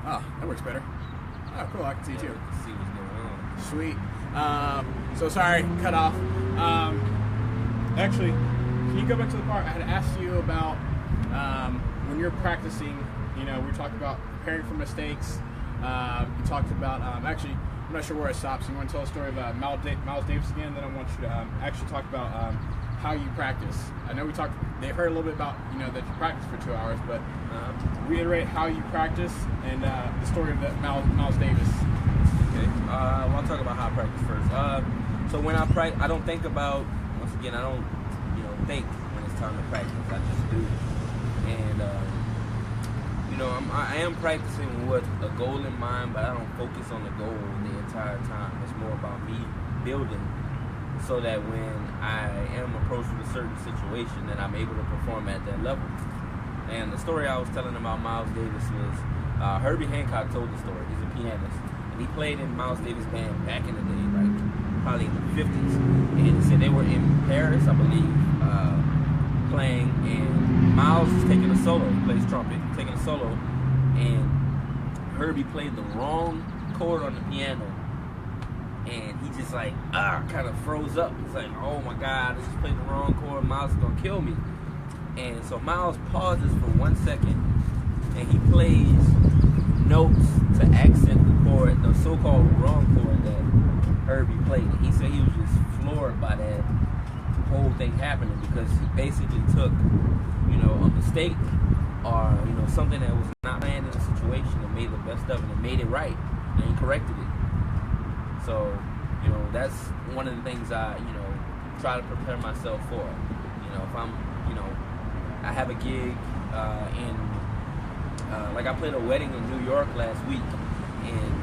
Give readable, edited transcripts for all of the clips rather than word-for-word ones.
Oh, that works better. Oh, cool. I can see you too. See what's going on. Sweet. So sorry, cut off. Actually, can you go back to the part I had asked you about when you're practicing? You know, we talked about preparing for mistakes. You talked about actually, I'm not sure where it stops. You want to tell a story about Miles Davis again? Then I want you to actually talk about how you practice. I know they've heard a little bit about, you know, that you practice for 2 hours, but reiterate how you practice and the story of that Miles Davis. Okay. Well, I'll talk about how I practice first. So when I practice, I don't think about, once again, I don't, think when it's time to practice. I just do. And, I am practicing with a goal in mind, but I don't focus on the goal the entire time. It's more about me building so that when I am approached with a certain situation, that I'm able to perform at that level. And the story I was telling about Miles Davis was Herbie Hancock told the story. He's a pianist, and he played in Miles Davis' band back in the day, like probably in the 50s. And he said they were in Paris, I believe, playing, and Miles is taking a solo. He plays trumpet, taking a solo, and Herbie played the wrong chord on the piano. And he just like, kind of froze up. He's like, oh my God, I just played the wrong chord. Miles is gonna kill me. And so Miles pauses for 1 second, and he plays notes to accent the chord, the so-called wrong chord that Herbie played. And he said he was just floored by that whole thing happening, because he basically took, a mistake or, something that was not planned in a situation and made the best of it and made it right, and he corrected it. So, that's one of the things I, try to prepare myself for. If I'm, I have a gig like I played a wedding in New York last week, and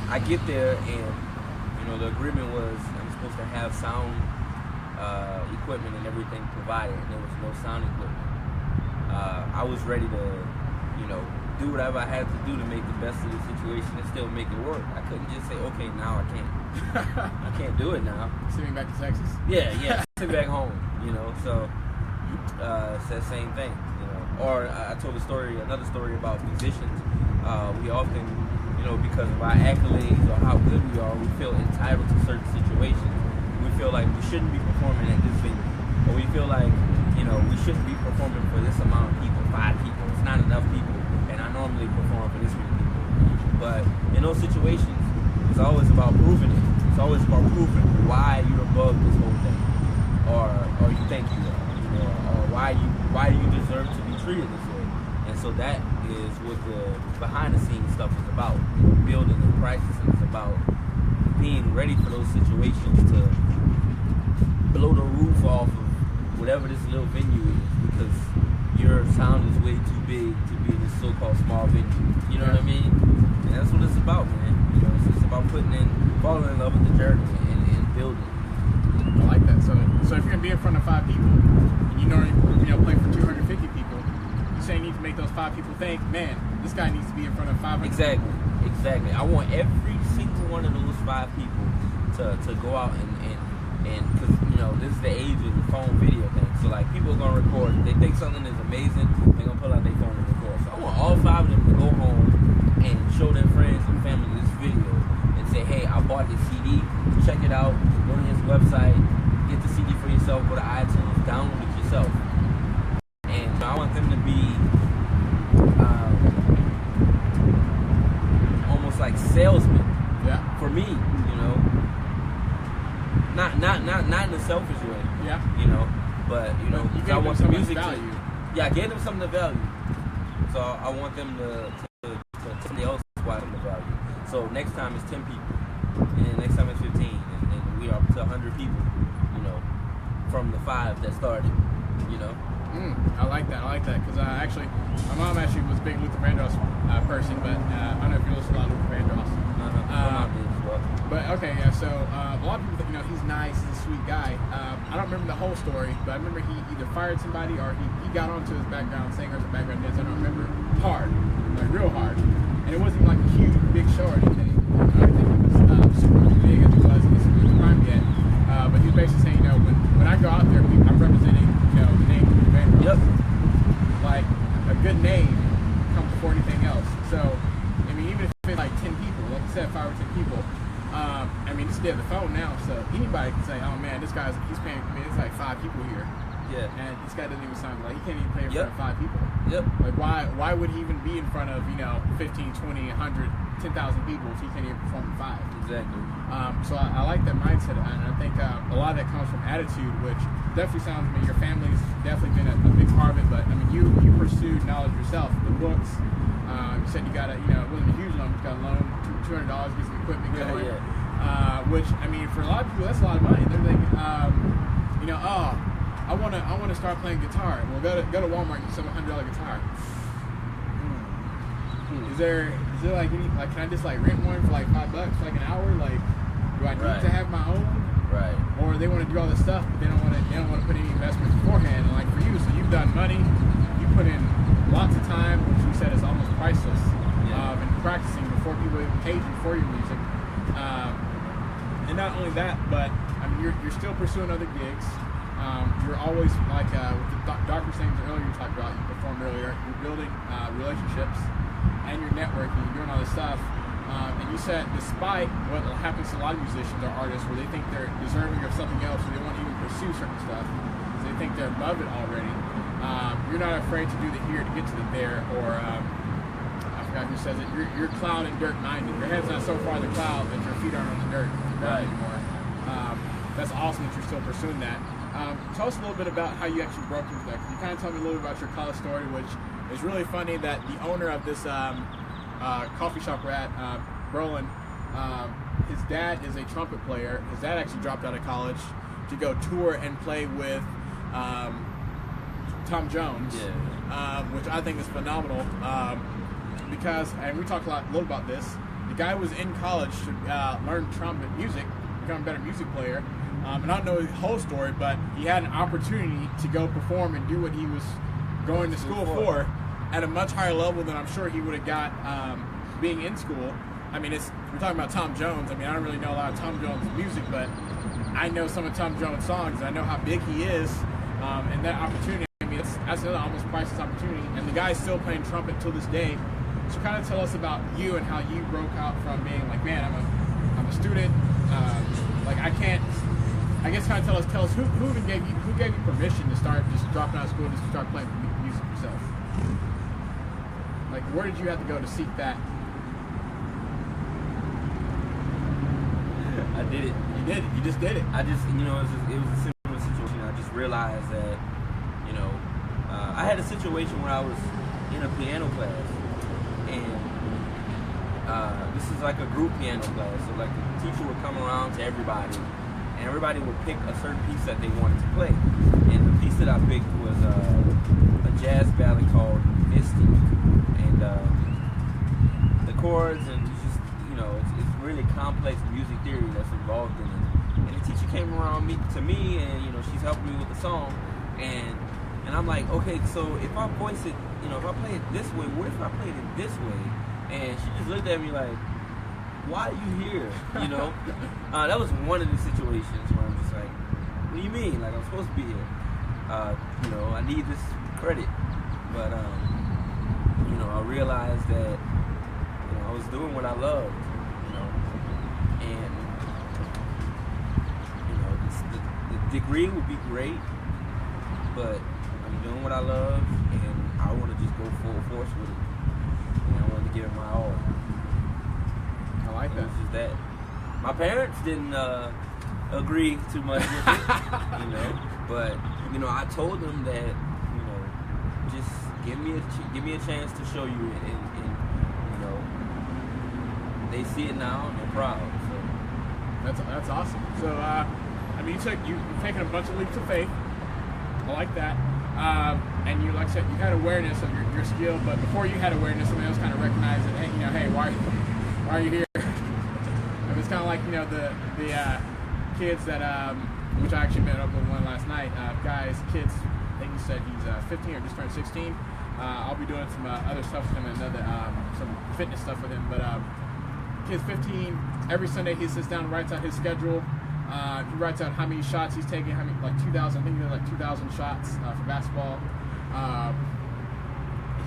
I get there and, the agreement was I'm supposed to have sound equipment and everything provided, and there was no sound equipment. I was ready to, do whatever I had to do to make the best of the situation and still make it work. I couldn't just say, okay, now I can't. I can't do it now. Sitting back to Texas. Yeah, sitting back home, so it's that same thing, Or I told another story about musicians. We often, because of our accolades or how good we are, we feel entitled to certain situations. We feel like we shouldn't be performing at this venue, or we feel like, we shouldn't be performing for this amount of people, 5 people. It's not enough people, and I normally perform for this many people. But in those situations, it's always about proving it. It's always about proving why you're above this whole thing, or you think you are, or why you deserve to be treated this way. And so that is what the behind the scenes stuff is about. Building and practicing is about being ready for those situations to blow the roof off of whatever this little venue is, because your sound is way too big to be in this so-called small venue. You know what I mean? And that's what it's about, man. It's just about falling in love with the journey and building. I like that. So if you're gonna be in front of 5 people, and play for 250 people, you say you need to make those 5 people think, man, this guy needs to be in front of 500. Exactly. I want every single one of those 5 people to go out and because this is the age of the phone video thing. So like, people are gonna record. If they think something is amazing, they're gonna pull out their phone and record. So I want all 5 of them to go home and show their friends and family this video and say, hey, I bought this CD. Check it out. Go to his website. Get the CD for yourself. Go to iTunes. Download it yourself. And I want them to be almost like salesmen. Yeah. For me, not in a selfish way. Yeah. But you I want the music value. I gave them something to value. So I want them to somebody else watch them to value. So next time it's 10 people, and next time it's 15, and we are up to 100 people. From the 5 that started. I like that because actually, my mom actually was a big Luther Vandross person, but I don't know if you listen to a lot of Luther Vandross. But okay, yeah. So a lot of people think he's nice, he's a sweet guy. I don't remember the whole story, but I remember he either fired somebody or he got onto his background singer as a background dancer. I don't remember, hard, like real hard, and it wasn't like a huge big show or anything. I don't think it was super big as it was in his prime yet. But he was basically saying, when I go out there, I'm representing, the name of Vandross. Yep. Like a good name comes before anything else. So, I mean, even if it's like 10 people, like you said, 5 or 10 people, I mean, it's dead the phone now, so anybody can say, oh man, he's paying, I mean, it's like 5 people here. Yeah. And this guy doesn't even sound like, he can't even play in front of 5 people. Yep. Like, why would he even be in front of, 15, 20, 100, 10,000 people if he can't even perform in 5? Exactly. So I like that mindset, and I think a lot of that comes from attitude, which definitely sounds to me, your family's definitely been a big part of it, but I mean, you pursued knowledge yourself, the books, you said you got it wasn't a huge loan, you got a loan, $200, get some equipment going, which, I mean, for a lot of people, that's a lot of money. They're thinking, I want to start playing guitar. Well, go to Walmart and get some $100 guitar. Is there like any, like, can I just like rent one for like $5 for like an hour? Like, do I need to have my own? Right. Or they want to do all this stuff, but they don't want to put any investments beforehand. And like for you, so you've done money, you put in lots of time, which you said is almost priceless, in practicing before people even paid you for your music. And not only that, but I mean, you're still pursuing other gigs. You're always like with the doctor saying earlier, you talked about, you performed earlier, you're building relationships and you're networking, you're doing all this stuff. And you said, despite what happens to a lot of musicians or artists, where they think they're deserving of something else, or they won't even pursue certain stuff, because they think they're above it already, you're not afraid to do the here to get to the there, or I forgot who says it, you're cloud and dirt minded. Your head's not so far in the cloud that your feet aren't on the dirt anymore. That's awesome that you're still pursuing that. Tell us a little bit about how you actually broke into that. Can you kind of tell me a little bit about your college story, which is really funny that the owner of this coffee shop we're at, Brolin, his dad is a trumpet player. His dad actually dropped out of college to go tour and play with Tom Jones, which I think is phenomenal, because, and we talked a little about this, the guy was in college to learn trumpet music, become a better music player, and I don't know the whole story, but he had an opportunity to go perform and do what he was going to school for at a much higher level than I'm sure he would have got being in school. I mean, we're talking about Tom Jones. I mean, I don't really know a lot of Tom Jones music, but I know some of Tom Jones songs, and I know how big he is, and that opportunity, I mean, that's another almost priceless opportunity, and the guy's still playing trumpet till this day. So kind of tell us about you and how you broke out from being like, man, I'm a student, like I guess kind of tell us who gave you permission to start just dropping out of school and just start playing music yourself? Like, where did you have to go to seek that? I did it. You did it. You just did it. I just, it was a similar situation. I just realized that, I had a situation where I was in a piano class, and this is like a group piano class. So like the teacher would come around to everybody, and everybody would pick a certain piece that they wanted to play. And the piece that I picked was a jazz ballad called Misty. And the chords and just, it's really complex music theory that's involved in it. And the teacher came around to me and, she's helping me with the song. And I'm like, okay, so if I voice it, if I play it this way, what if I played it this way? And she just looked at me like, why are you here? That was one of the situations where I'm just like, what do you mean? Like, I'm supposed to be here. I need this credit. But, I realized that, I was doing what I loved, and, the degree would be great, but I'm doing what I love, and I want to just go full force with it, and I wanted to give it my all. I like that. It's just that. My parents didn't agree too much with it, but, I told them that, just give me a chance to show you it, and they see it now and they're proud. So that's awesome. So you've taken a bunch of leaps of faith. I like that. And you, like I said, you had awareness of your skill, but before you had awareness, somebody else kind of recognized that, hey, why are you here? And it's kind of like the kids that which I actually met up with one last night. Kids. I think he said he's 15 or just turned 16. I'll be doing some other stuff with him and some fitness stuff with him. But kid's 15. Every Sunday he sits down and writes out his schedule. He writes out how many shots he's taking, like 2,000. I think he did like 2,000 shots for basketball.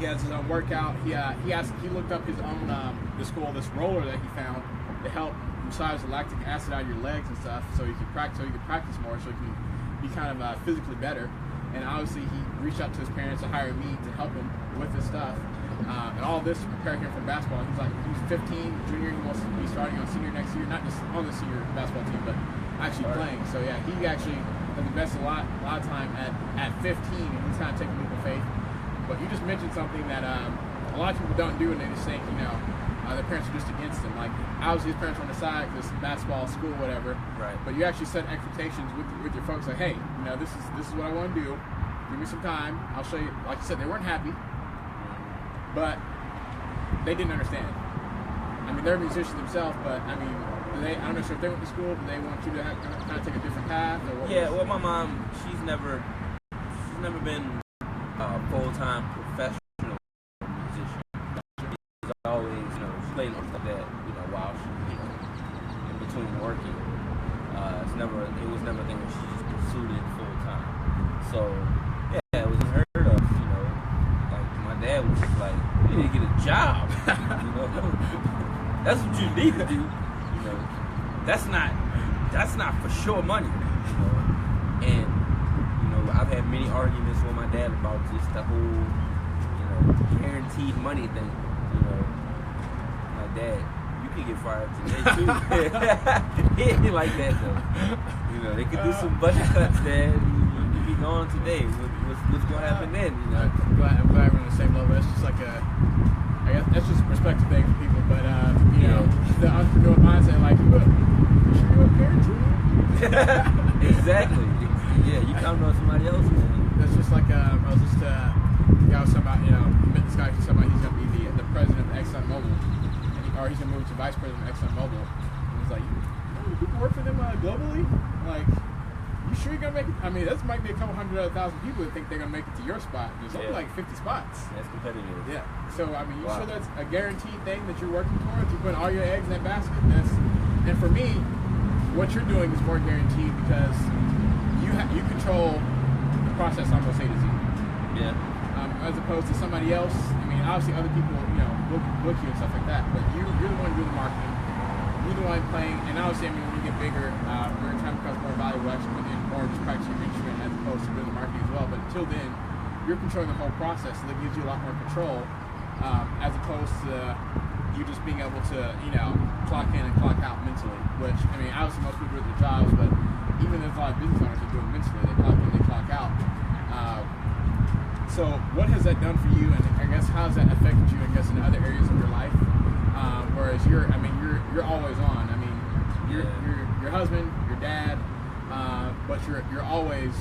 he has his own workout. He looked up his own this roller that he found to help massage the lactic acid out of your legs and stuff, so he could practice more, so he can be kind of physically better. And obviously, he reached out to his parents to hire me to help him with this stuff. And all this to prepare him for basketball. He's 15, junior. He wants to be starting on senior next year, not just on the senior basketball team, but actually playing. So yeah, he actually has invested a lot of time at 15, and he's kind of taking a leap of faith. But you just mentioned something that a lot of people don't do, and they just think, their parents are just against them. Like, obviously his parents are on the side because basketball, school, whatever. Right. But you actually set expectations with your folks. Like, hey, this is what I want to do. Give me some time. I'll show you. Like you said, they weren't happy, but they didn't understand. I mean, they're musicians themselves, but I mean, I'm not sure if they went to school, but they want you to kind of take a different path. Or what? Yeah. Well, my mom, she's never been a full-time professional musician. She's always, she played like that, while she, in between working. It was never a thing that she just pursued it full-time. So, yeah, it was unheard of, like my dad was just like, you need to get a job, that's what you need to do, that's not for sure money, and, I've had many arguments with my dad about just the whole, guaranteed money thing, my dad, you could get fired today too. He ain't like that though, they could do some budget cuts, Dad. Be gone today. What's going to happen then? I'm glad we're on the same level. That's just like I guess that's just a perspective thing for people. But the entrepreneur mindset, like, look, you sure you're parenting? Exactly. Yeah, you counting on somebody else. That's just like I was just I was talking about, met this guy who's talking about he's going to be the president of ExxonMobil, or he's going to move to vice president of ExxonMobil. And he's like, people work for them globally, like. You sure you're gonna make it? I mean, that might be a couple 100,000 people that think they're gonna make it to your spot. There's only like 50 spots. That's competitive. Yeah. So I mean, you sure that's a guaranteed thing that you're working towards? You put all your eggs in that basket. And for me, what you're doing is more guaranteed because you control the process almost A to Z. Yeah. As opposed to somebody else. I mean, obviously other people, book you and stuff like that. But you're the one doing the marketing. You're the one playing, and obviously, I mean, when you get bigger, your time becomes more valuable. Actually, putting in more just practice your instrument as opposed to doing the marketing as well. But until then, you're controlling the whole process, so that gives you a lot more control, as opposed to you just being able to, clock in and clock out mentally. Which, I mean, obviously, most people do it with their jobs, but even there's a lot of business owners that do it mentally. They clock in, they clock out. So, what has that done for you, and I guess how has that affected you, I guess, in other areas of your life? Whereas you're always on. I mean, your husband, your dad, but you're always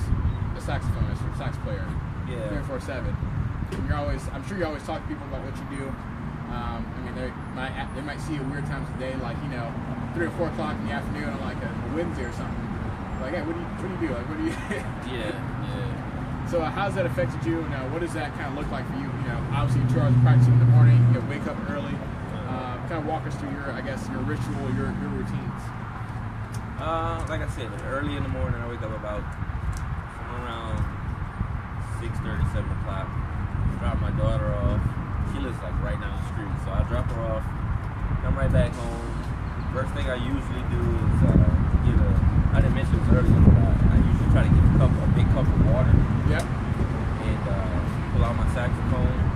a saxophonist or sax player. Yeah. 24/7. I'm sure you always talk to people about what you do. I mean, they might see you weird times of day, like 3 or 4 o'clock in the afternoon on like a Wednesday or something. Like, hey, what do you do? Like, what do you? Yeah. So how's that affected you? And what does that kind of look like for you? Obviously 2 hours of practicing in the morning. You wake up early. Kind of walk us through your ritual, your routines. Like I said, early in the morning, I wake up about around 6:30, 7 o'clock. Drop my daughter off. She lives like right down the street, so I drop her off. Come right back home. First thing I usually do is I didn't mention this earlier, but I usually try to get a big cup of water. Yep. And pull out my saxophone.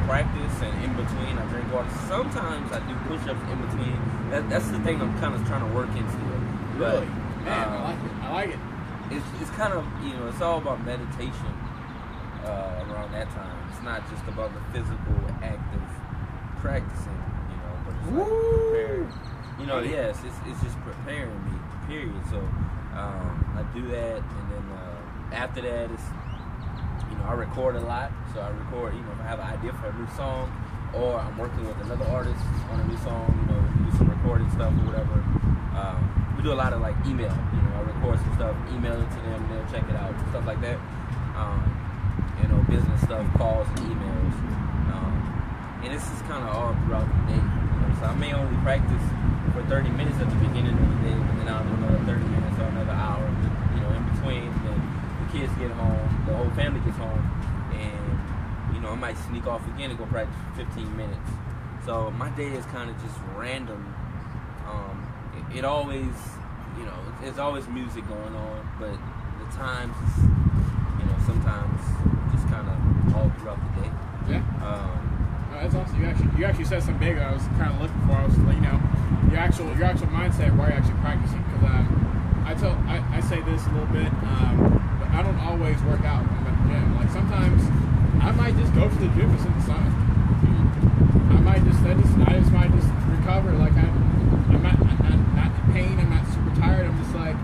Practice, and in between I drink water. Sometimes I do push-ups in between. That's the thing I'm kind of trying to work into. Really? Man, I like it. It's kind of, it's all about meditation around that time. It's not just about the physical act of practicing, but it's like preparing. Yes, it's just preparing me, period. So I do that, and then after that, it's I record a lot, so I record, if I have an idea for a new song, or I'm working with another artist on a new song, do some recording stuff or whatever. We do a lot of like email, I record some stuff, email it to them, they'll check it out, stuff like that. Business stuff, calls, and emails. And this is kind of all throughout the day. So I may only practice for 30 minutes at the beginning of the day, and then I'll do another 30 minutes or another hour, in between. Then kids get home, the whole family gets home, and I might sneak off again and go practice for 15 minutes. So my day is kind of just random. It always, there's always music going on, but the times, sometimes just kind of all throughout the day. Yeah. That's awesome. You actually said something big I was kind of looking for. I was like, your actual mindset while you're actually practicing. Because I say this a little bit, but I don't always work out when I'm at the gym. Like sometimes I might just go to the gym and sit in the sun. I just might just recover. Like I'm not in pain. I'm not super tired. I'm just like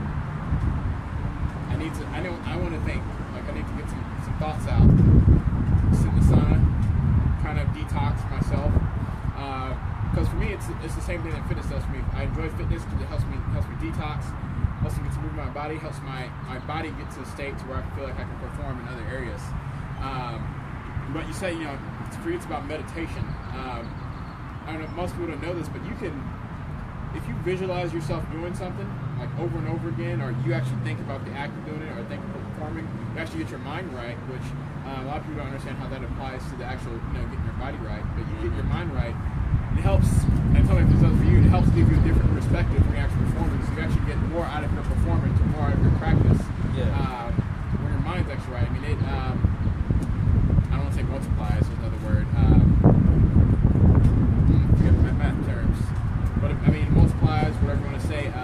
I want to think. Like I need to get some thoughts out. Sit in the sauna, kind of detox myself. Because for me, it's the same thing that fitness does for me. I enjoy fitness because it helps me detox, helps me get to move my body, helps my body get to a state to where I feel like I can perform in other areas. But you say, for you it's about meditation. I don't know, most people don't know this, but you can, if you visualize yourself doing something like over and over again, or you actually think about the act of doing it, or think of performing, you actually get your mind right, which a lot of people don't understand how that applies to the actual, getting your body right. But you get your mind right, it helps. And tell me if this does for you. It helps give you a different perspective when you actually performing. So you actually get more out of your performance, or more out of your practice. Yeah. When your mind's actually right. I mean, I don't want to say multiplies. Is another word. Forget my math terms. But I mean, multiplies, whatever you want to say.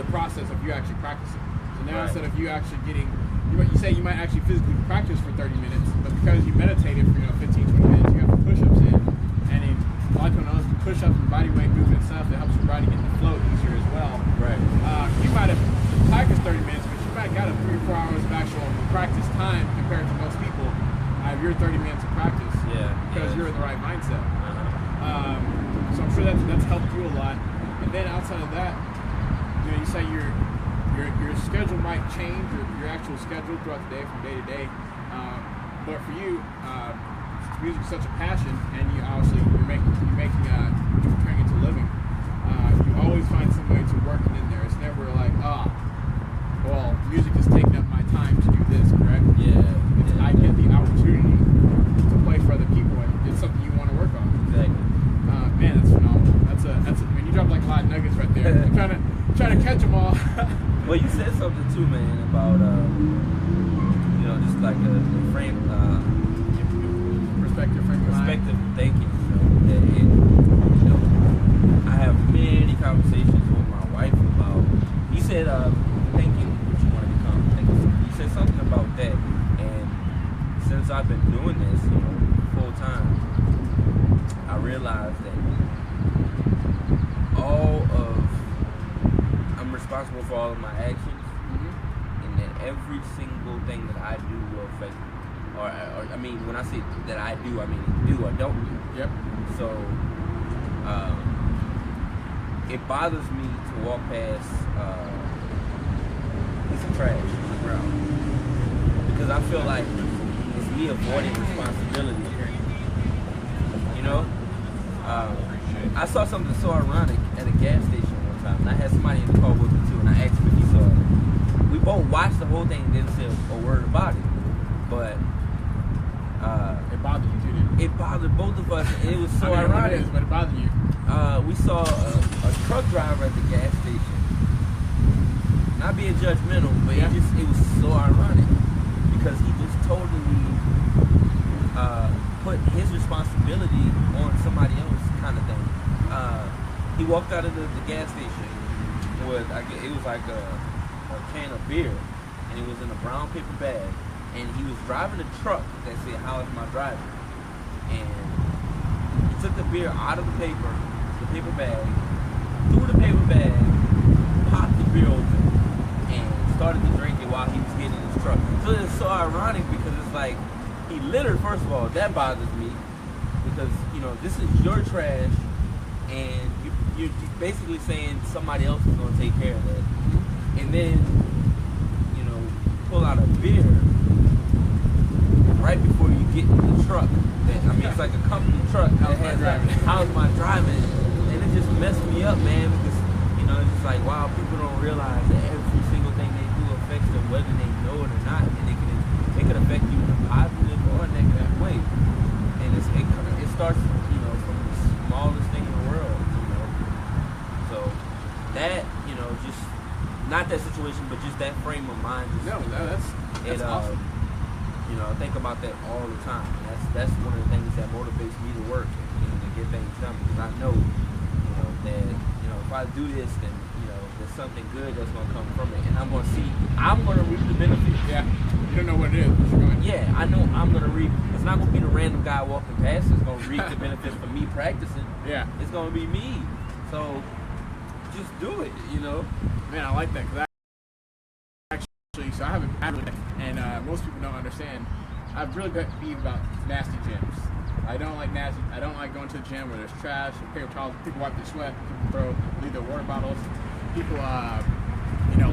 The process of you actually practicing. So now instead of you actually getting, you say you might actually physically practice for 30 minutes, but because you meditated for 15, 20 minutes, you have the push-ups in, and in a lot of people know push-ups and body weight movement stuff that helps your body get the flow easier as well. Right. You might have practiced 30 minutes, but you might have got a 3 or 4 hours of actual practice time compared to most people. Your 30 minutes of practice. Yeah. Because you're in the right mindset. Uh-huh. So I'm sure that's helped you a lot. And then outside of that, you say your schedule might change, or your actual schedule throughout the day, from day to day. But for you, music is such a passion, and you're turning it into living. You always find some way to work it in there. It's never like, well, music is taking up my time to do this, correct? Yeah. I get the opportunity to play for other people, and it's something you want to work on. Exactly. Man, that's phenomenal. That's you dropped like a lot of nuggets right there. I'm trying to catch them all. Well, you said something too, man, about just like a frame, perspective thinking. I have many conversations with my wife about. You said thinking what you want to become. You said something about that, and since I've been doing this, full time, I realized that I'm responsible for all of my actions, and that every single thing that I do will affect me. Or I mean, when I say that I do, I mean do or don't do. Yep. So it bothers me to walk past piece of trash on the ground, because I feel like it's me avoiding responsibility. I saw something so ironic at a gas station one time, and I had somebody in the car with me too, and I asked him if he saw it. We both watched the whole thing and didn't say a word about it, but it bothered you too, didn't it? It bothered both of us, and it was so ironic. It is, but it bothered you. We saw a truck driver at the gas station. Not being judgmental, but it was so ironic, because he just totally put his responsibility on somebody else, kind of thing. He walked out of the gas station with, it was like a can of beer, and it was in a brown paper bag, and he was driving a truck that said, "How is my driving?" And he took the beer out of the paper bag, threw the paper bag, popped the beer open, and started to drink it while he was getting in his truck. So it's so ironic, because it's like, he littered. First of all, that bothers me, because this is your trash, and you're basically saying somebody else is going to take care of that. And then pull out a beer right before you get in the truck. It's like a company truck that has how's my driving, and it just messed me up, man, because it's just like, wow, people don't realize that every single thing they do affects them, whether they know it or not, and it can affect you in a positive or a negative way. way. And it starts, from the smallest thing in the world, So that, just not that situation, but just that frame of mind. That's awesome. I think about that all the time. That's one of the things that motivates me to work and to get things done, because I know, that if I do this, then there's something good that's gonna come from it, and I'm gonna reap the benefits. Yeah, you don't know what it is, but you're going. Yeah, I know I'm gonna reap. It's not gonna be the random guy walking past that's gonna reap the benefits for me practicing. Yeah, it's gonna be me. So just do it, Man, I like that, because so I have a and most people don't understand. I've really been peeved about nasty gyms. I don't like going to the gym where there's trash and paper towels. People wipe their sweat. People leave their water bottles. People,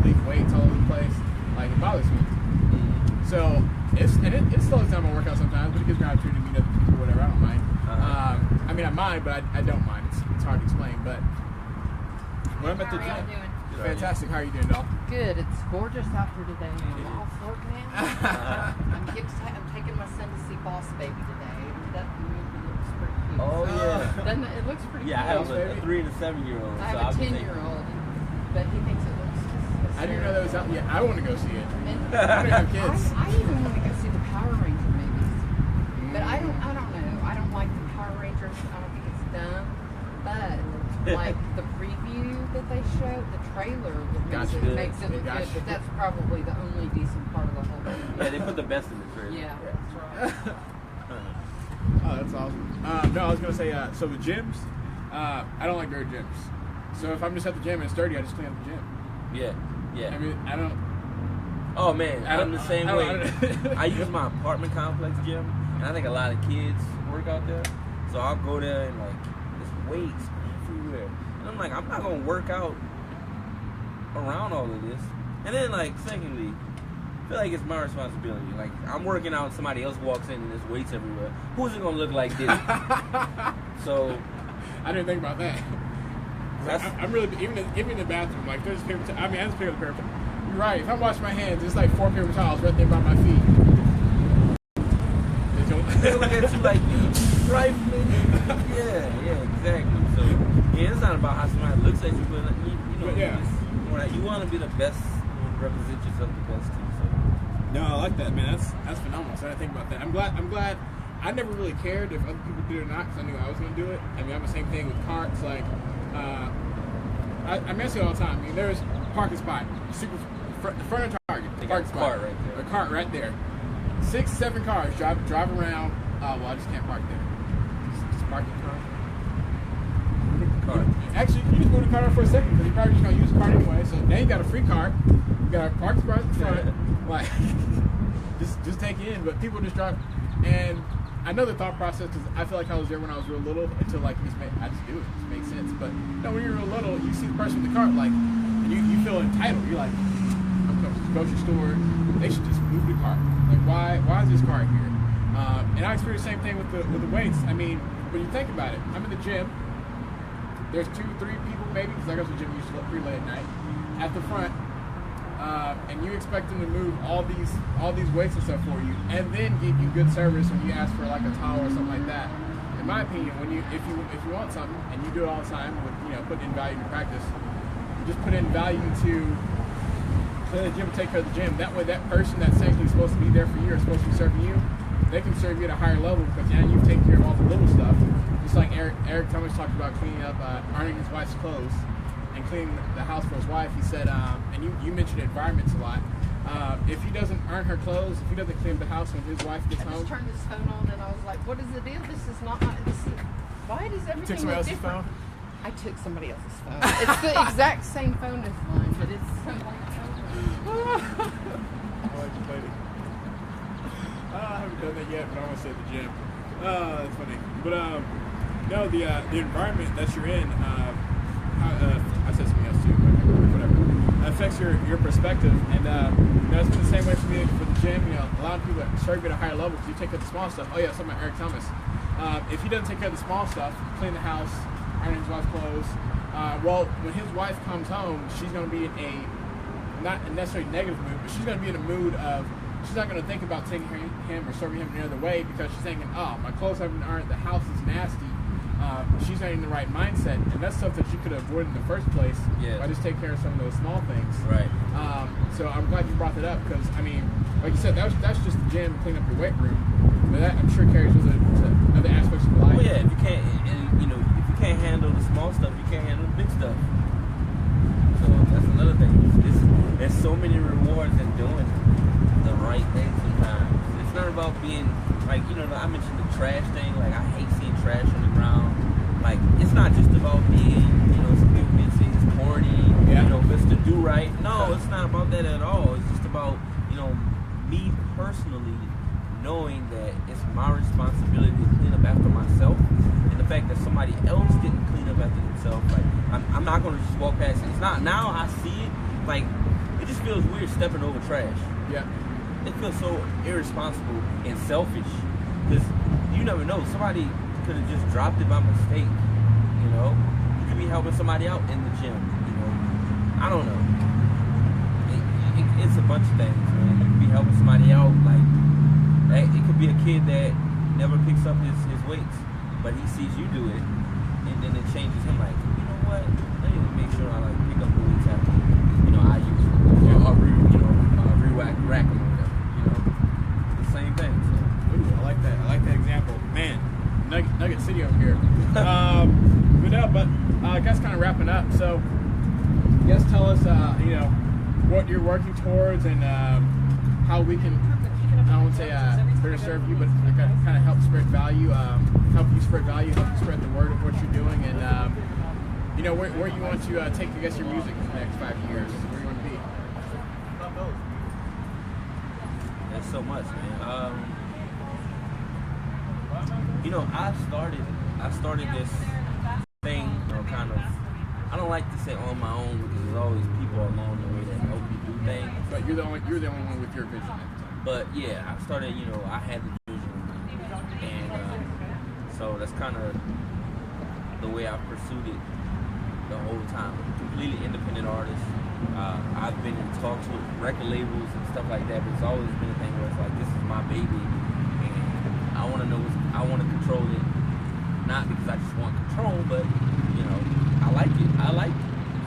leave weights all over the place. Like, it bothers me. So it slows down my workout sometimes, but it gives me an opportunity to meet other people, whatever. I don't mind. I mind, but I don't mind. It's hard to explain. But when I'm at the gym, fantastic. How are you doing, doll? Good. It's gorgeous out here today. I'm off work now. I'm taking my son to see Boss Baby today. That movie looks pretty cute. Oh, yeah. Doesn't it? It looks pretty cute. I have a 3 and a 7-year-old. I have a 10-year-old, but he thinks it looks just I didn't know that was out. Yeah, I want to go see it. And I don't have kids. I even want to go see the Power Ranger movies. But I don't know. I don't like the Power Rangers. I don't think it's dumb. But like the preview that they showed, the trailer makes it look good, but that's probably the only decent part of the whole movie. Yeah, they put the best in the trailer. Yeah, that's right. Oh, that's awesome. No, I was going to say, so the gyms, I don't like dirty gyms. So if I'm just at the gym and it's dirty, I just clean up the gym. Yeah. I mean, I don't... Oh, man, I'm the same way. I use my apartment complex gym, and I think a lot of kids work out there. So I'll go there and, there's weights everywhere. And I'm like, I'm not going to work out around all of this. And then, secondly, I feel like it's my responsibility. Like, I'm working out and somebody else walks in and there's weights everywhere. Who's it going to look like this? So... I didn't think about that. I'm really... Even in the bathroom, there's paper... I just pick up the paper towel. You're right. If I wash my hands, it's 4 paper towels right there by my feet. They look at you like you trifling. Yeah, exactly. So, it's not about how somebody looks at you, but, you want to be the best, represent yourself the best too. So. No, I like that, man. That's phenomenal. So I didn't think about that. I'm glad. I never really cared if other people did it or not, because I knew I was going to do it. I mean, I'm the same thing with carts. I see it all the time. I mean, there's a parking spot, the front of Target, parking spot, cart right there. A cart right there. 6, 7 cars drive around. I just can't park there. Just park the car. Actually, you just move the car up for a second, because you're probably just going to use the cart anyway. So now you got a free cart. You got a parking spot in front. Just take it in. But people just drive. And I know the thought process, because I feel like I was there when I was real little, until I just do it. It just makes sense. But no, when you're real little, you see the person with the cart, and you feel entitled. You're like, I'm coming to the grocery store. They should just move the cart. Why is this cart here? And I experienced the same thing with the weights. I mean, when you think about it, I'm in the gym. There's 2, 3 people maybe, because I go to the gym usually pretty late at night, at the front, and you expect them to move all these weights and stuff for you, and then give you good service when you ask for a towel or something like that. In my opinion, if you want something and you do it all the time with putting in value to practice, you just put in value to clean the gym, take care of the gym. That way, that person that's technically supposed to be there for you or supposed to be serving you, they can serve you at a higher level, because now you've taken care of all the little stuff. Just like Eric Thomas talked about cleaning up, ironing his wife's clothes and cleaning the house for his wife. He said, and you mentioned environments a lot. If he doesn't iron her clothes, if he doesn't clean the house when his wife gets home. I just turned his phone on and I was like, what is the deal? This is not my, why does everything Took somebody look else's different? phone? I took somebody else's phone. It's the exact same phone as mine, but it's somebody's phone. I haven't done that yet, but I want to stay at the gym. That's funny. But no, the environment that you're in, I said something else too, but whatever. Affects your perspective, and it's been the same way for me for the gym. A lot of people serve you at a higher level because you take care of the small stuff. Oh yeah, something about Eric Thomas. If he doesn't take care of the small stuff, clean the house, iron his wife's clothes. Well, when his wife comes home, she's going to be in not a necessarily negative mood, but she's going to be in a mood of she's not going to think about taking him or serving him any other way because she's thinking, oh, my clothes aren't, the house is nasty. She's not in the right mindset, and that's stuff that she could avoid in the first place by just taking care of some of those small things. Right. So I'm glad you brought that up because, I mean, like you said, that's just the gym, clean up your weight room. But that, I'm sure, carries with it to other aspects of life. Oh yeah, if you can't, and, you know, if you can't handle the small stuff, you can't handle the big stuff. So that's another thing. There's so many rewards in doing the right thing sometimes. It's not about being, like, you know, I mentioned the trash thing. Like, I hate seeing trash on the ground. Like, it's not just about being, you know, some people may say it's corny, you know, Mr. Do-Right. No, it's not about that at all. It's just about, you know, me personally knowing that it's my responsibility to clean up after myself, and the fact that somebody else didn't clean up after themselves, like, I'm not going to just walk past it. It's not, now I see it, like, it just feels weird stepping over trash. Yeah. It feels so irresponsible and selfish, because you never know, somebody could have just dropped it by mistake, you know? You could be helping somebody out in the gym, you know? I don't know. It's a bunch of things, man. You could be helping somebody out, like, it could be a kid that never picks up his weights, but he sees you do it, and then it changes him, like, you know what? I need to make sure I, like, pick up the weights after, you know, I use them, or re-rack them, or whatever, you know? It's the same thing, so. Ooh, I like that example. Man, Nugget City over here. Vandell, but I guess kind of wrapping up, so I guess tell us, you know, what you're working towards and how we can, I won't say better serve you, but kind of help spread value, help you spread the word of what you're doing, and you know, where you want to take, I guess, your music in the next 5 years, where you want to be. That's so much, man. You know, I started this thing, you know, kind of, I don't like to say on my own because there's always people along the way that help you do things. But you're the only one with your vision at the time. But yeah, I started, you know, I had the vision, and so that's kind of the way I pursued it the whole time. Completely independent artist. I've been in talks with record labels and stuff like that, but it's always been a thing where it's like, this is my baby, and I want to know I want to control it, not because I just want control, but, you know, I like it. I like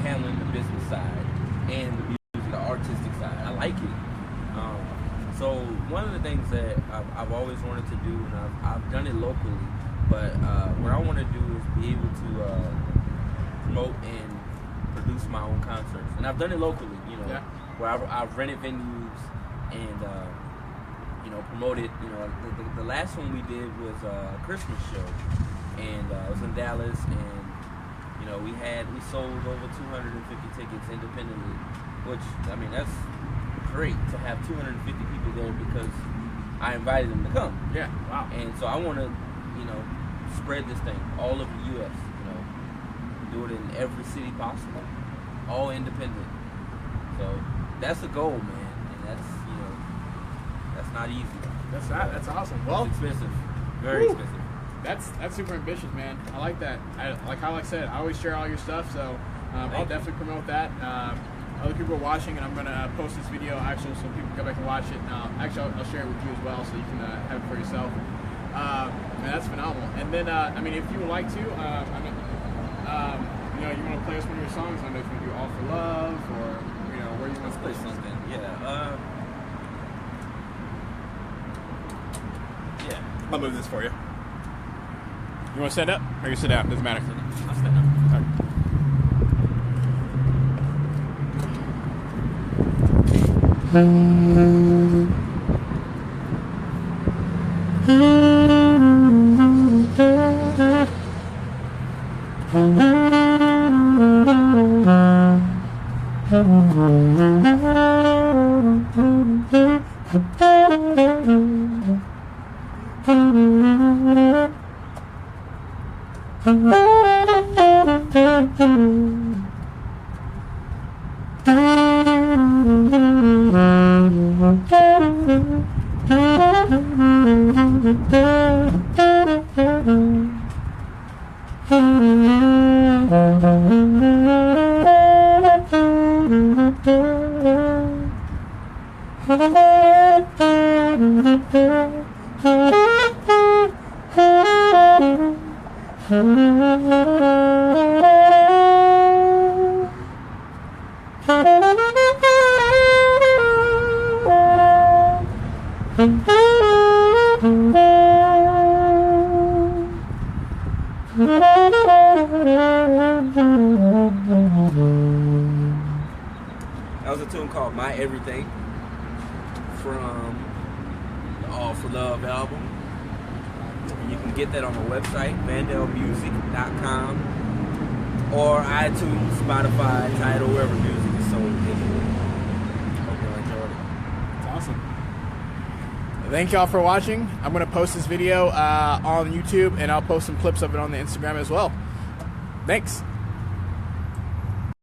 handling the business side and the music, the artistic side. I like it. So one of the things that I've always wanted to do, and I've done it locally, but what I want to do is be able to promote and produce my own concerts. And I've done it locally, you know, where I've rented venues and, you know, promoted, you know, the last one we did was a Christmas show, and it was in Dallas, and, you know, we sold over 250 tickets independently, which, I mean, that's great to have 250 people there because I invited them to come. Yeah, wow. And so I want to, you know, spread this thing all over the U.S., you know, do it in every city possible, all independent. So that's the goal, man, and that's, you know, that's not easy. That's awesome. Well, it's expensive, very expensive. That's super ambitious, man. I like that. Like I said, I always share all your stuff, so I'll definitely promote that. Other people are watching, and I'm going to post this video actually so people can go back and watch it. Actually, I'll share it with you as well so you can have it for yourself. Man, that's phenomenal. And then, I mean, if you would like to, you know, you want to play us one of your songs, I don't know if you want to do All for Love or, you know, where you want to play something. Yeah. I'll move this for you. You want to stand up or you sit down? Doesn't matter. I'll stand up. All right. That was a tune called My Everything from the All for Love album. You can get that on the website, vandellmusic.com, or iTunes, Spotify, Tidal, wherever music is sold. Hope you enjoyed it. It's awesome. Thank y'all for watching. I'm going to post this video on YouTube, and I'll post some clips of it on the Instagram as well. Thanks.